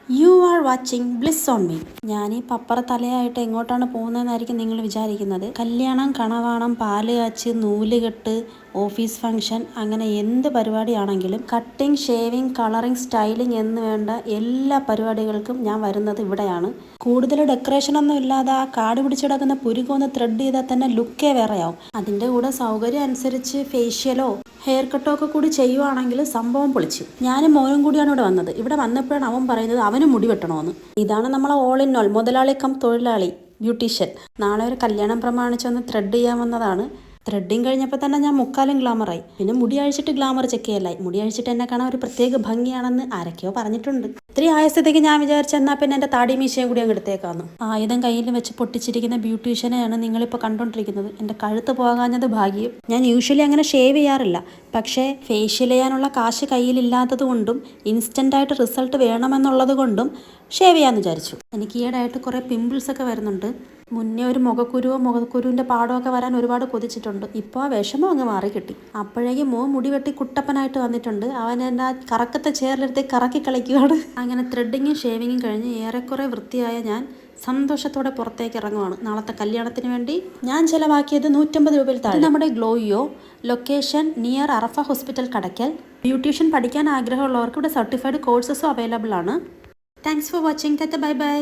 You are watching bliss on me. ഞാൻ ഈ പപ്പറ തലയായിട്ട് എങ്ങോട്ടാണ് പോകുന്നതെന്നായിരിക്കും നിങ്ങൾ വിചാരിക്കുന്നത്. കല്യാണം, കണവാണം, പാല് കാച്ച്, നൂലുകെട്ട്, ഓഫീസ് ഫംഗ്ഷൻ, അങ്ങനെ എന്ത് പരിപാടിയാണെങ്കിലും കട്ടിങ്, ഷേവിങ്, കളറിങ്, സ്റ്റൈലിങ് എന്ന് വേണ്ട എല്ലാ പരിപാടികൾക്കും ഞാൻ വരുന്നത് ഇവിടെയാണ്. കൂടുതൽ ഡെക്കറേഷനൊന്നും ഇല്ലാതെ ആ കാട് പിടിച്ചിടക്കുന്ന പുരുകൊന്ന് ത്രെഡ് ചെയ്താൽ തന്നെ ലുക്കേ വേറെയാവും. അതിൻ്റെ കൂടെ സൗകര്യം അനുസരിച്ച് ഫേഷ്യലോ ഹെയർ കട്ടോ ഒക്കെ കൂടി ചെയ്യുവാണെങ്കിൽ സംഭവം പൊളിച്ചു. ഞാനും മോനും കൂടിയാണ് ഇവിടെ വന്നത്. ഇവിടെ വന്നപ്പോഴാണ് അവൻ പറയുന്നത് അവന് മുടി വെട്ടണമെന്ന്. ഇതാണ് നമ്മളെ ഓൾ ഇൻ ഓൾ, മുതലാളി കം തൊഴിലാളി, ബ്യൂട്ടീഷ്യൻ. നാളെ ഒരു കല്യാണം പ്രമാണിച്ചൊന്ന് ത്രെഡ് ചെയ്യാൻ വന്നതാണ്. ത്രെഡിങ് കഴിഞ്ഞപ്പോൾ തന്നെ ഞാൻ മുക്കാലും ഗ്ലാമറായി. പിന്നെ മുടി അഴിച്ചിട്ട് ഗ്ലാമർ ചെക്ക് ചെയ്യലായി. മുടി അഴിച്ചിട്ട് എന്നെ കാണാൻ ഒരു പ്രത്യേക ഭംഗിയാണെന്ന് ആരൊക്കെയോ പറഞ്ഞിട്ടുണ്ട്. ഇത്രയും ആയസ്ഥിതിക്ക് ഞാൻ വിചാരിച്ച എന്നാൽ പിന്നെ എൻ്റെ താടി മീശയും കൂടി അങ്ങ് എടുത്തേക്കാന്ന്. ആയുധം കയ്യിൽ വെച്ച് പൊട്ടിച്ചിരിക്കുന്ന ബ്യൂട്ടീഷ്യനെയാണ് നിങ്ങളിപ്പോൾ കണ്ടുകൊണ്ടിരിക്കുന്നത്. എൻ്റെ കഴുത്ത് പോകാഞ്ഞത് ഭാഗ്യം. ഞാൻ യൂഷ്വലി അങ്ങനെ ഷേവ് ചെയ്യാറില്ല. പക്ഷേ ഫേഷ്യൽ ചെയ്യാനുള്ള കാശ് കയ്യിലില്ലാത്തത് കൊണ്ടും ഇൻസ്റ്റൻ്റായിട്ട് റിസൾട്ട് വേണമെന്നുള്ളത് കൊണ്ടും ഷേവ് ചെയ്യാമെന്ന് വിചാരിച്ചു. എനിക്ക് ഈയിടെയായിട്ട് കുറേ പിമ്പിൾസ് ഒക്കെ വരുന്നുണ്ട്. മുന്നേ ഒരു മുഖക്കുരുവിൻ്റെ പാടമൊക്കെ വരാൻ ഒരുപാട് കൊതിച്ചിട്ടുണ്ട്. ഇപ്പോൾ ആ വിഷമം അങ്ങ് മാറി കിട്ടി. അപ്പോഴേക്കും മുടി വെട്ടി കുട്ടപ്പനായിട്ട് വന്നിട്ടുണ്ട്. അവൻ എൻ്റെ ആ കറക്കത്തെ ചേറിലെടുത്ത് കറക്കി കളിക്കുകയാണ്. അങ്ങനെ ത്രെഡിങ്ങും ഷേവിങ്ങും കഴിഞ്ഞ് ഏറെക്കുറെ വൃത്തിയായ ഞാൻ സന്തോഷത്തോടെ പുറത്തേക്ക് ഇറങ്ങുവാണ്. നാളത്തെ കല്യാണത്തിന് വേണ്ടി ഞാൻ ചിലവാക്കിയത് 150 രൂപയിൽ താഴെ. നമ്മുടെ ഗ്ലോയോ, ലൊക്കേഷൻ നിയർ അറഫ ഹോസ്പിറ്റൽ, കടയ്ക്കൽ. ബ്യൂട്ടീഷ്യൻ പഠിക്കാൻ ആഗ്രഹമുള്ളവർക്ക് ഇവിടെ സർട്ടിഫൈഡ് കോഴ്സസും അവൈലബിൾ ആണ്. Thanks for watching. Bye bye.